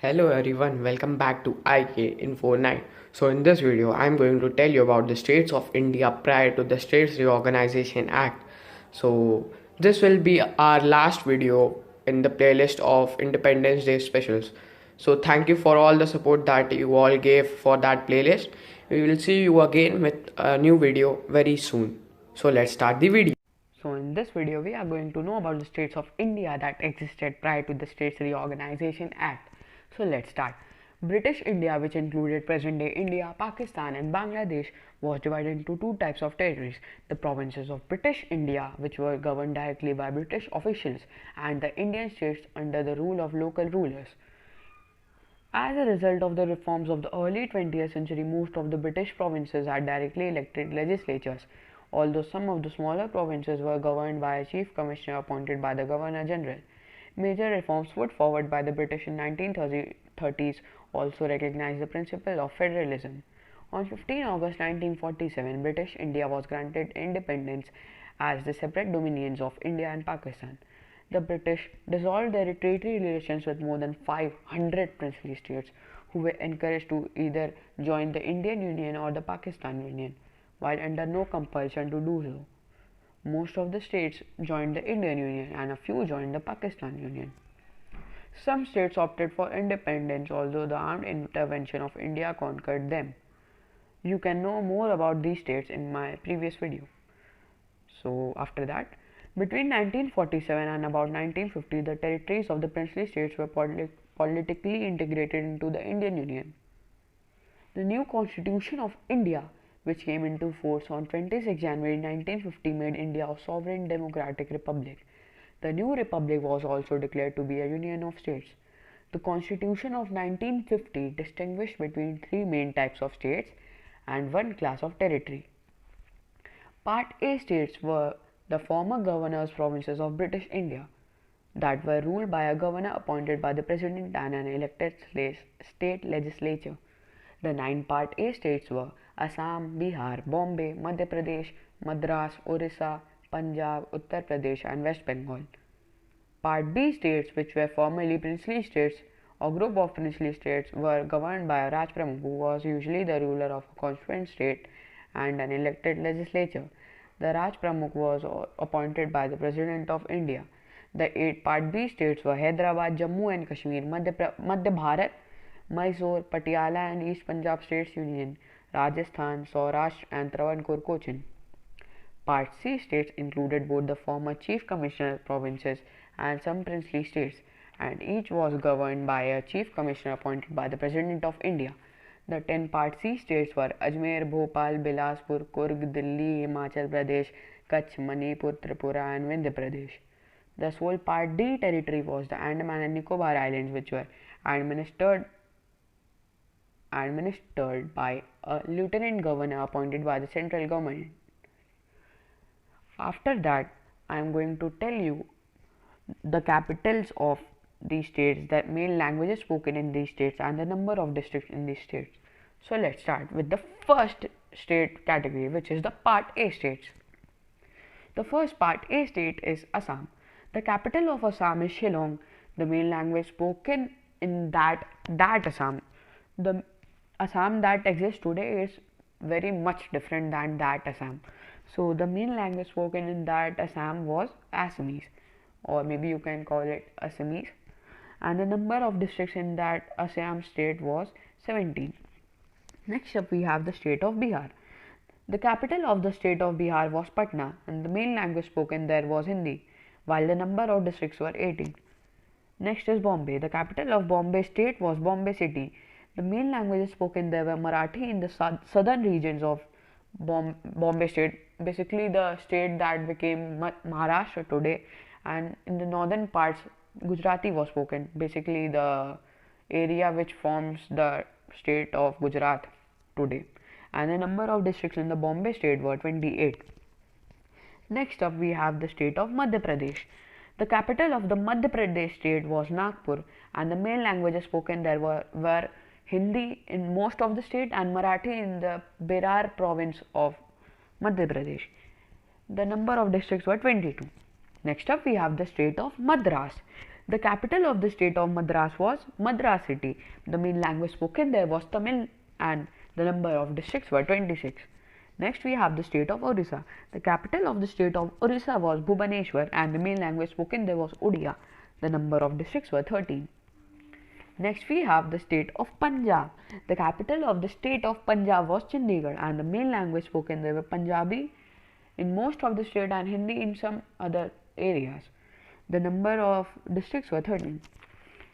Hello everyone, welcome back to IK Info 9. So in this video, I'm going to tell you about the states of India prior to the States Reorganization Act. So this will be our last video in the playlist of Independence Day specials. So thank you for all the support that you all gave for that playlist. We will see you again with a new video very soon. So let's start the video. So in this video, we are going to know about the states of India that existed prior to the States Reorganization Act. So let's start. British India, which included present-day India, Pakistan and Bangladesh, was divided into two types of territories. The provinces of British India, which were governed directly by British officials, and the Indian states under the rule of local rulers. As a result of the reforms of the early 20th century, most of the British provinces had directly elected legislatures, although some of the smaller provinces were governed by a chief commissioner appointed by the Governor General. Major reforms put forward by the British in 1930s also recognized the principle of federalism. On 15 August 1947, British India was granted independence as the separate dominions of India and Pakistan. The British dissolved their territorial relations with more than 500 princely states, who were encouraged to either join the Indian Union or the Pakistan Union, while under no compulsion to do so. Most of the states joined the Indian Union and a few joined the Pakistan Union. Some states opted for independence, although the armed intervention of India conquered them. You can know more about these states in my previous video. So after that, between 1947 and about 1950, the territories of the princely states were politically integrated into the Indian Union. The new Constitution of India, which came into force on 26 January 1950, made India a sovereign democratic republic. The new republic was also declared to be a union of states. The Constitution of 1950 distinguished between three main types of states and one class of territory. Part A states were the former governors' provinces of British India that were ruled by a governor appointed by the president and an elected state legislature. The 9 Part A states were Assam, Bihar, Bombay, Madhya Pradesh, Madras, Orissa, Punjab, Uttar Pradesh and West Bengal. Part B states, which were formerly princely states or group of princely states, were governed by a Raj Pramukh, who was usually the ruler of a constituent state and an elected legislature. The Raj Pramukh was appointed by the President of India. The 8 Part B states were Hyderabad, Jammu and Kashmir, Madhya Bharat, Mysore, Patiala and East Punjab States Union, Rajasthan, Saurashtra and Travancore Cochin. Part C states included both the former Chief Commissioner provinces and some princely states, and each was governed by a Chief Commissioner appointed by the President of India. The 10 Part C states were Ajmer, Bhopal, Bilaspur, Kurg, Delhi, Himachal Pradesh, Kutch, Manipur, Tripura and Vindhya Pradesh. The sole Part D territory was the Andaman and Nicobar Islands, which were administered by a lieutenant governor appointed by the central government. After that, I am going to tell you the capitals of these states, the main languages spoken in these states and the number of districts in these states. So let's start with the first state category, which is the Part A states. The first Part A state is Assam. The capital of Assam is Shillong. The main language spoken in that Assam. The Assam that exists today is very much different than that Assam. So the main language spoken in that Assam was Assamese, or maybe you can call it Assamese, and the number of districts in that Assam state was 17. Next up we have the state of Bihar. The capital of the state of Bihar was Patna, and the main language spoken there was Hindi, while the number of districts were 18. Next is Bombay. The capital of Bombay state was Bombay city. The main languages spoken there were Marathi in the southern regions of Bombay state, basically the state that became Maharashtra today, and in the northern parts Gujarati was spoken, basically the area which forms the state of Gujarat today, and the number of districts in the Bombay state were 28. Next up we have the state of Madhya Pradesh. The capital of the Madhya Pradesh state was Nagpur, and the main languages spoken there were Hindi in most of the state and Marathi in the Berar province of Madhya Pradesh. The number of districts were 22. Next up we have the state of Madras. The capital of the state of Madras was Madras city. The main language spoken there was Tamil and the number of districts were 26. Next we have the state of Orissa. The capital of the state of Orissa was Bhubaneswar and the main language spoken there was Odia. The number of districts were 13. Next we have the state of Punjab. The capital of the state of Punjab was Chandigarh and the main language spoken there were Punjabi in most of the state and Hindi in some other areas. The number of districts were 13.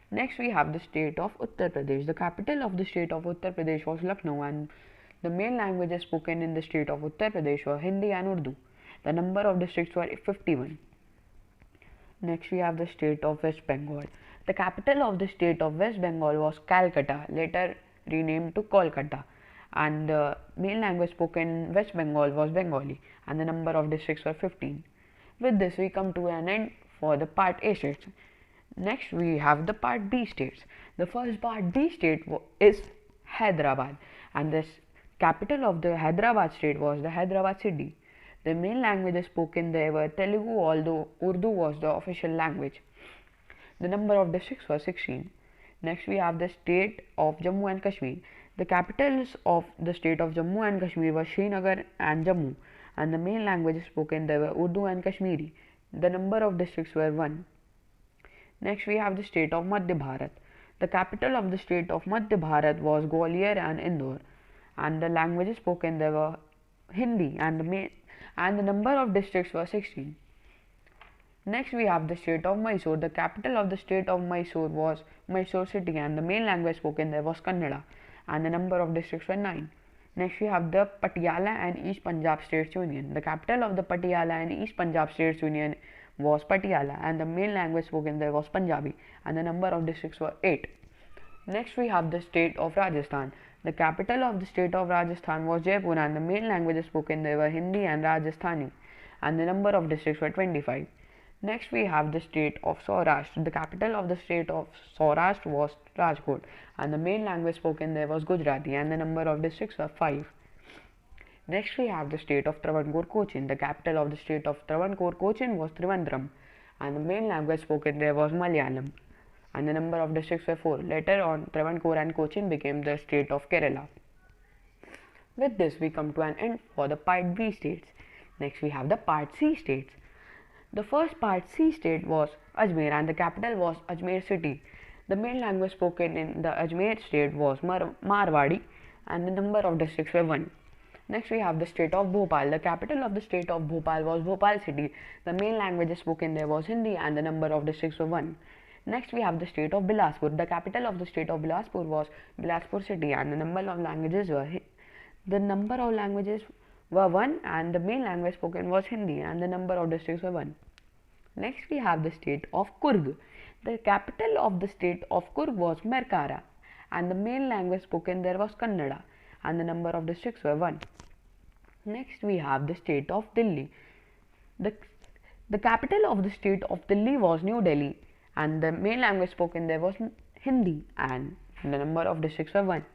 Next we have the state of Uttar Pradesh. The capital of the state of Uttar Pradesh was Lucknow and the main languages spoken in the state of Uttar Pradesh were Hindi and Urdu. The number of districts were 51. Next we have the state of West Bengal. The capital of the state of West Bengal was Calcutta, later renamed to Kolkata, and the main language spoken in West Bengal was Bengali and the number of districts were 15. With this we come to an end for the part A states. Next we have the part B states. The first part B state is Hyderabad and the capital of the Hyderabad state was the Hyderabad city. The main languages spoken there were Telugu, although Urdu was the official language. The number of districts was 16. Next we have the state of Jammu and Kashmir. The capitals of the state of Jammu and Kashmir were Srinagar and Jammu and the main languages spoken there were Urdu and Kashmiri. The number of districts were 1. Next we have the state of Madhya Bharat. The capital of the state of Madhya Bharat was Gwalior and Indore and the languages spoken there were Hindi and the number of districts were 16. Next we have the state of Mysore. The capital of the state of Mysore was Mysore city and the main language spoken there was Kannada and the number of districts were 9. Next we have the Patiala and East Punjab States Union. The capital of the Patiala and East Punjab States Union was Patiala and the main language spoken there was Punjabi and the number of districts were 8. Next we have the state of Rajasthan. The capital of the state of Rajasthan was Jaipur and the main languages spoken there were Hindi and Rajasthani and the number of districts were 25. Next we have the state of Saurashtra. The capital of the state of Saurashtra was Rajkot and the main language spoken there was Gujarati and the number of districts were 5. Next we have the state of Travancore Cochin. The capital of the state of Travancore Cochin was Trivandrum and the main language spoken there was Malayalam and the number of districts were 4. Later on Travancore and Cochin became the state of Kerala. With this we come to an end for the part B states. Next we have the part C states. The first part C state was Ajmer and the capital was Ajmer city. The main language spoken in the Ajmer state was Marwadi and the number of districts were 1. Next we have the state of Bhopal. The capital of the state of Bhopal was Bhopal city. The main language spoken there was Hindi and the number of districts were 1. Next we have the state of Bilaspur. The capital of the state of Bilaspur was Bilaspur city and the number of languages were 1 and the main language spoken was Hindi and the number of districts were 1. Next we have the state of Coorg. The capital of the state of Coorg was Merkara and the main language spoken there was Kannada and the number of districts were 1. Next we have the state of Delhi. The capital of the state of Delhi was New Delhi and the main language spoken there was Hindi and the number of districts were 1.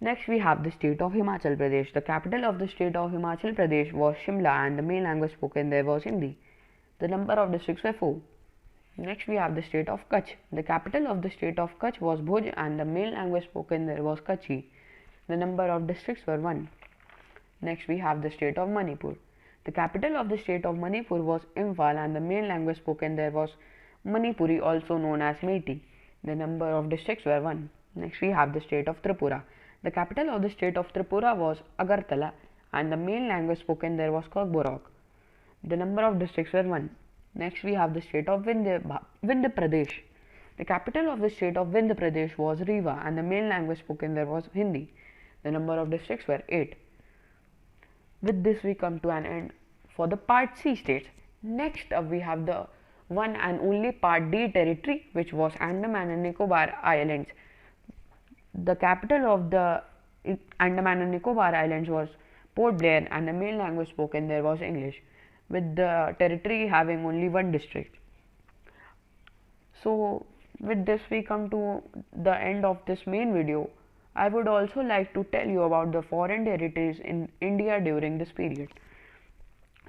Next we have the state of Himachal Pradesh. The capital of the state of Himachal Pradesh was Shimla and the main language spoken there was Hindi. The number of districts were 4. Next we have the state of Kutch. The capital of the state of Kutch was Bhuj and the main language spoken there was Kutchi. The number of districts were 1. Next we have the state of Manipur. The capital of the state of Manipur was Imphal and the main language spoken there was Manipuri, also known as Meiti. The number of districts were 1. Next we have the state of Tripura. The capital of the state of Tripura was Agartala and the main language spoken there was Kokborok. The number of districts were 1. Next we have the state of Vindhya Pradesh. The capital of the state of Vindhya Pradesh was Rewa and the main language spoken there was Hindi. The number of districts were 8. With this we come to an end for the part C states. Next up we have the one and only part D territory, which was Andaman and Nicobar Islands. The capital of the Andaman and Nicobar Islands was Port Blair and the main language spoken there was English, with the territory having only 1 district. So with this we come to the end of this main video. I would also like to tell you about the foreign territories in India during this period.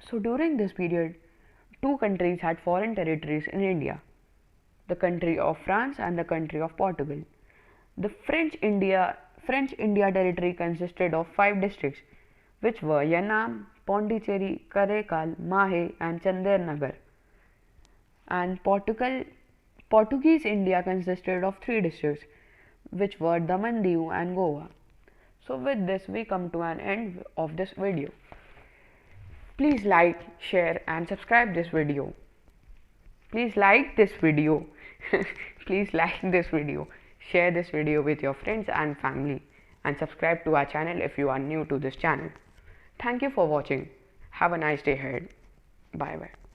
So during this period, 2 countries had foreign territories in India. the country of France, and the country of Portugal. The French India territory consisted of 5 districts, which were Yanam, Pondicherry, Karaikal, Mahe, and Chandernagar. And Portuguese India consisted of 3 districts, which were Daman, Diu, and Goa. So with this we come to an end of this video. Please like, share and subscribe this video. Please like this video. Please like this video. Share this video with your friends and family, and subscribe to our channel if you are new to this channel. Thank you for watching. Have a nice day ahead. Bye bye.